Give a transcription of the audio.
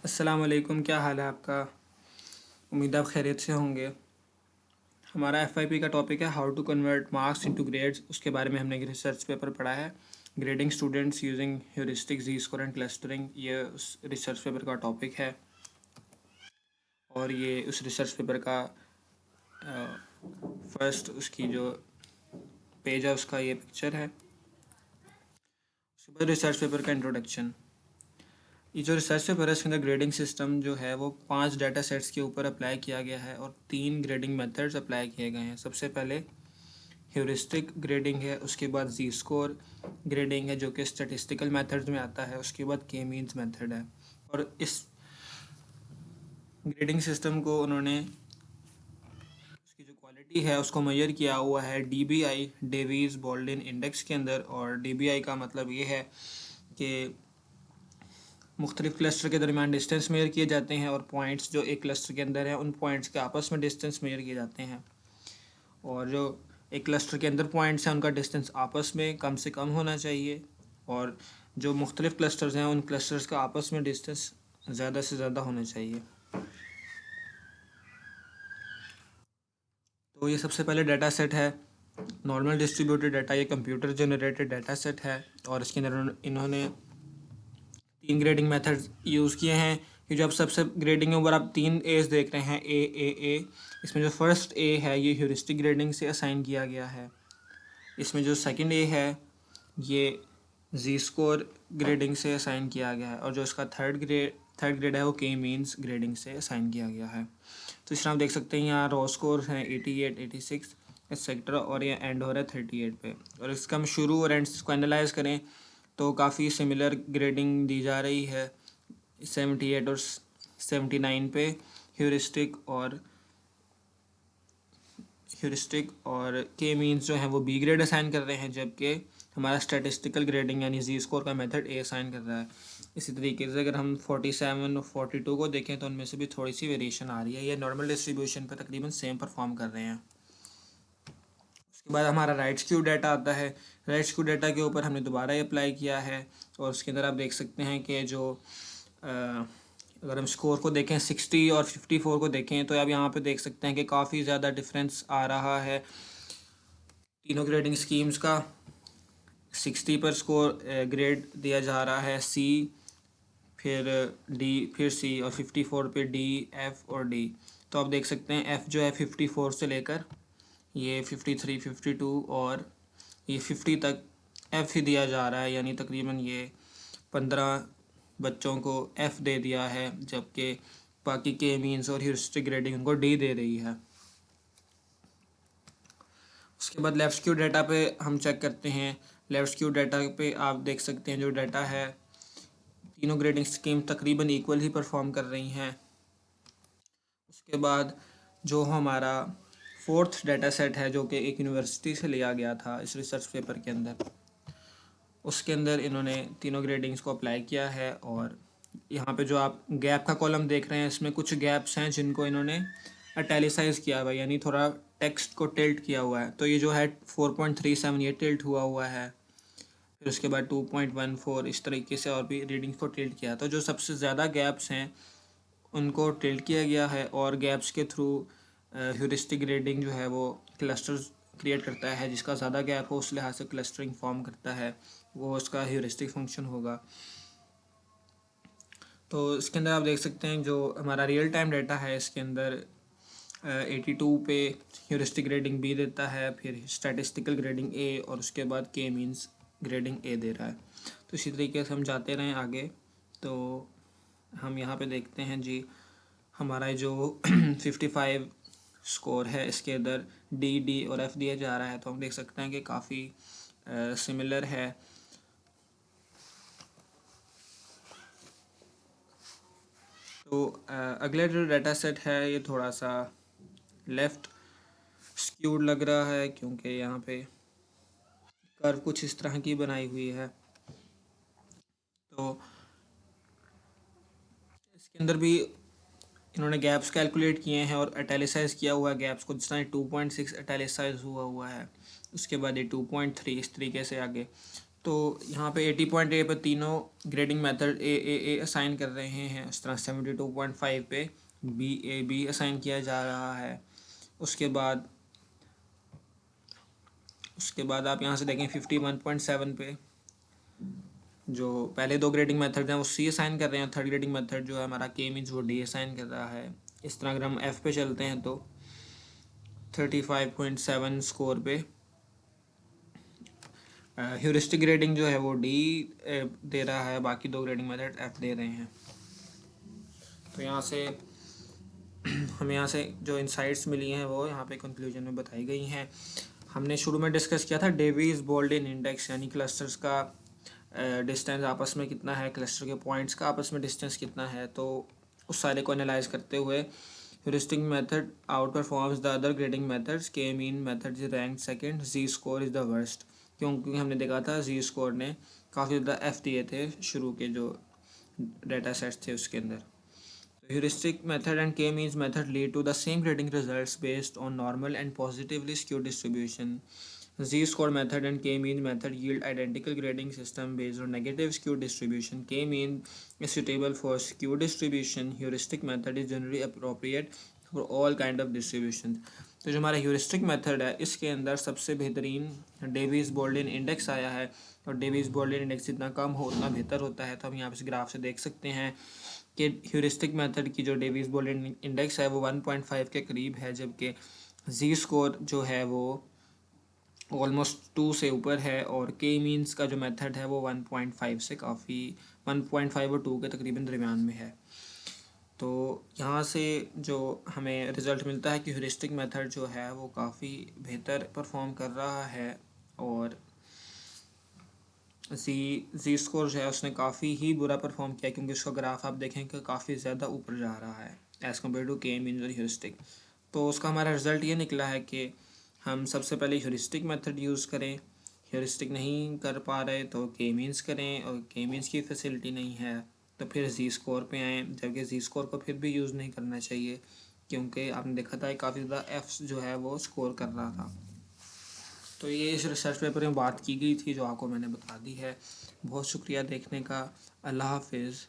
अस्सलाम वालेकुम, क्या हाल है आपका। उम्मीद है आप खैरियत से होंगे। हमारा एफवाईपी का टॉपिक है how to convert marks into grades. उसके बारे में हमने एक रिसर्च पेपर पढ़ा है, grading students using heuristic G score and clustering. ये उस रिसर्च पेपर का टॉपिक है और ये उस रिसर्च पेपर का फर्स्ट उसकी जो पेज है उसका ये पिक्चर है। उसके बाद रिसर्च पेपर का इंट्रोडक्शन। ये जो रिसर्च पेपर है इसके अंदर ग्रेडिंग सिस्टम जो है वो 5 डाटा सेट्स के ऊपर अप्लाई किया गया है और 3 ग्रेडिंग मेथड्स अप्लाई किए गए हैं। सबसे पहले ह्यूरिस्टिक ग्रेडिंग है, उसके बाद जी स्कोर ग्रेडिंग है जो कि स्टैटिस्टिकल मेथड्स में आता है, उसके बाद के मीन्स मेथड है। और इस ग्रेडिंग सिस्टम को उन्होंने उसकी जो क्वालिटी है उसको मेजर किया हुआ है DBI, डेविस बॉल्डिन इंडेक्स के अंदर। और DBI का मतलब ये है कि मुख्तलिफ क्लस्टर के दरमियान डिस्टेंस मेजर किए जाते हैं और पॉइंट्स जो एक क्लस्टर के अंदर हैं उन पॉइंट्स के आपस में डिस्टेंस मेजर किए जाते हैं। और जो एक क्लस्टर के अंदर पॉइंट्स हैं उनका डिस्टेंस आपस में कम से कम होना चाहिए और जो मुख्तलिफ क्लस्टर्स हैं उन क्लस्टर्स का आपस में डिस्टेंस ज़्यादा से ज़्यादा होना चाहिए। तो ये सबसे पहले डाटा सेट है नॉर्मल डिस्ट्रीब्यूटेड डाटा। ये कंप्यूटर जनरेटेड डाटा सेट है और इसके अंदर इन्होंने 3 ग्रेडिंग मेथड्स यूज़ किए हैं। ये जो आप सबसे ग्रेडिंग के ऊपर आप 3 एज देख रहे हैं, ए। इसमें जो फर्स्ट ए है ये ह्यूरिस्टिक ग्रेडिंग से असाइन किया गया है। इसमें जो सेकंड ए है ये जी स्कोर ग्रेडिंग से असाइन किया गया है और जो इसका थर्ड ग्रेड है वो के मीन्स ग्रेडिंग से असाइन किया गया है। तो इस तरह आप देख सकते हैं यहाँ रो स्कोर हैं 88, 86 एक्सेट्रा और ये एंड हो रहा है 38 पे। और इसका हम शुरू और एंड को एनालाइज करें तो काफ़ी सिमिलर ग्रेडिंग दी जा रही है 78 और 79 पे ह्यूरिस्टिक और के मीन्स जो है वो बी ग्रेड असाइन कर रहे हैं, जबकि हमारा स्टैटिस्टिकल ग्रेडिंग यानी जी स्कोर का मेथड ए असाइन कर रहा है। इसी तरीके से अगर हम 47 और 42 को देखें तो उनमें से भी थोड़ी सी वेरिएशन आ रही है। ये नॉर्मल डिस्ट्रीब्यूशन पर तकरीबन सेम परफॉर्म कर रहे हैं। उसके बाद हमारा राइट स्क्यू डाटा आता है। राइट स्क्यू डाटा के ऊपर हमने दोबारा ही अप्लाई किया है और उसके अंदर आप देख सकते हैं कि जो अगर हम स्कोर को देखें 60 और 54 को देखें तो आप यहाँ पे देख सकते हैं कि काफ़ी ज़्यादा डिफरेंस आ रहा है तीनों ग्रेडिंग स्कीम्स का। 60 पर स्कोर ग्रेड दिया जा रहा है सी, फिर डी, फिर सी और 54 पे डी, एफ़ और डी। तो आप देख सकते हैं एफ़ जो है 54 से लेकर ये 53, 52 और ये 50 तक एफ़ ही दिया जा रहा है, यानी तकरीबन ये 15 बच्चों को एफ़ दे दिया है, जबकि बाकी के मीन्स और ह्यूरिस्टिक ग्रेडिंग उनको डी दे रही है। उसके बाद लेफ्ट स्क्यू डाटा पे हम चेक करते हैं। लेफ्ट स्क्यू डाटा पे आप देख सकते हैं जो डाटा है तीनों ग्रेडिंग स्कीम तकरीबन इक्वल ही परफॉर्म कर रही हैं। उसके बाद जो हमारा फोर्थ डाटा सेट है जो कि एक यूनिवर्सिटी से लिया गया था इस रिसर्च पेपर के अंदर, उसके अंदर इन्होंने तीनों ग्रेडिंग्स को अप्लाई किया है। और यहाँ पे जो आप गैप का कॉलम देख रहे हैं इसमें कुछ गैप्स हैं जिनको इन्होंने अटैलिसाइज किया हुआ है, यानी थोड़ा टेक्स्ट को टिल्ट किया हुआ है। तो ये जो है 4.37 ये टिल्ट हुआ हुआ है। फिर उसके बाद 2.14 इस तरीके से और भी रीडिंग्स को टिल्ट किया। तो जो सबसे ज़्यादा गैप्स हैं उनको टिल्ट किया गया है और गैप्स के थ्रू ह्यूरिस्टिक ग्रेडिंग जो है वो क्लस्टर्स क्रिएट करता है। जिसका ज़्यादा गैप हो उस लिहाज से क्लस्टरिंग फॉर्म करता है, वो उसका ह्यूरिस्टिक फंक्शन होगा। तो इसके अंदर आप देख सकते हैं जो हमारा रियल टाइम डाटा है इसके अंदर 82 पे ह्यूरिस्टिक ग्रेडिंग बी देता है, फिर स्टैटिस्टिकल ग्रेडिंग ए और उसके बाद के मीन्स ग्रेडिंग ए दे रहा है। तो इसी तरीके से हम जाते रहें आगे। तो हम यहाँ पे देखते हैं जी हमारा जो 55 स्कोर है इसके अंदर डी और एफ़ दिया जा रहा है। तो हम देख सकते हैं कि काफ़ी सिमिलर है। तो अगला जो डाटा सेट है ये थोड़ा सा लेफ़्ट स्क्यूड लग रहा है क्योंकि यहाँ पे कर्व कुछ इस तरह की बनाई हुई है। तो इसके अंदर भी इन्होंने गैप्स कैलकुलेट किए हैं और अटैलिसाइज किया हुआ है गैप्स को, जिस तरह 2.6 अटैलिसाइज हुआ है, उसके बाद ये 2.3 इस तरीके से आगे। तो यहाँ पे 80.8 पे तीनों ग्रेडिंग मेथड ए असाइन कर रहे हैं, इस तरह 72.5 पे बी असाइन किया जा रहा है। उसके बाद आप यहाँ से देखें 51.7 पे जो पहले दो ग्रेडिंग मेथड हैं वो सी असाइन कर रहे हैं, थर्ड ग्रेडिंग मेथड जो है हमारा के मीन्स वो डी असाइन कर रहा है। इस तरह अगर हम एफ़ पे चलते हैं तो 35.7 स्कोर पे ह्यूरिस्टिक ग्रेडिंग जो है वो डी दे रहा है, बाकी दो ग्रेडिंग मेथड एफ़ दे रहे हैं। तो यहाँ से हमें यहाँ से जो इनसाइट्स मिली हैं वो यहाँ पे कंक्लूजन में बताई गई हैं। हमने शुरू में डिस्कस किया था डेविस बोल्डेन इंडेक्स, यानी क्लस्टर्स का डिस्टेंस आपस में कितना है, क्लस्टर के पॉइंट्स का आपस में डिस्टेंस कितना है। तो उस सारे को एनालाइज करते हुए heuristic method outperforms the other grading methods, K mean method is rank second, Z score is the worst. क्योंकि हमने देखा था जी स्कोर ने काफ़ी ज़्यादा एफ दिए थे शुरू के जो डेटा सेट्स थे उसके अंदर। Heuristic method and K-means method lead to the same grading results based on normal and positively skewed distribution. Z-score method and K-mean method yield identical grading system based on negative skewed distribution. K-mean is suitable for skewed distribution. Heuristic method is generally appropriate for all kind of distribution. तो जो हमारा heuristic method है इसके अंदर सबसे बेहतरीन Davis बोल्डेन index आया है, और डेविस बोल्डेन इंडेक्स जितना कम हो उतना बेहतर होता है। तो हम यहाँ पे इस ग्राफ से देख सकते हैं कि ह्यूरिस्टिक मेथड की जो डेविस बोल्डेन इंडेक्स है वो 1.5 के करीब है, जबकि जी स्कोर जो है वो ऑलमोस्ट 2 से ऊपर है, और के मीन्स का जो मेथड है वो 1.5 से काफ़ी 1.5 और 2 के तकरीबन दरमियान में है। तो यहाँ से जो हमें रिज़ल्ट मिलता है कि ह्यूरिस्टिक मेथड जो है वो काफ़ी बेहतर परफॉर्म कर रहा है, और जी स्कोर जो है उसने काफ़ी ही बुरा परफॉर्म किया, क्योंकि उसका ग्राफ आप देखें कि काफ़ी ज़्यादा ऊपर जा रहा है एज़ कम्पेयर टू के मीन और ह्यूरिस्टिक। तो उसका हमारा रिज़ल्ट ये निकला है कि हम सबसे पहले ह्यूरिस्टिक मेथड यूज़ करें, ह्यूरिस्टिक नहीं कर पा रहे तो के मीन्स करें, और के मीन्स की फैसिलिटी नहीं है तो फिर जी स्कोर पे आएँ, जबकि जी स्कोर को फिर भी यूज़ नहीं करना चाहिए क्योंकि आपने देखा था काफ़ी ज़्यादा एफ जो है वो स्कोर कर रहा था। तो ये इस रिसर्च पेपर में बात की गई थी जो आपको मैंने बता दी है। बहुत शुक्रिया देखने का। अल्लाह हाफिज़।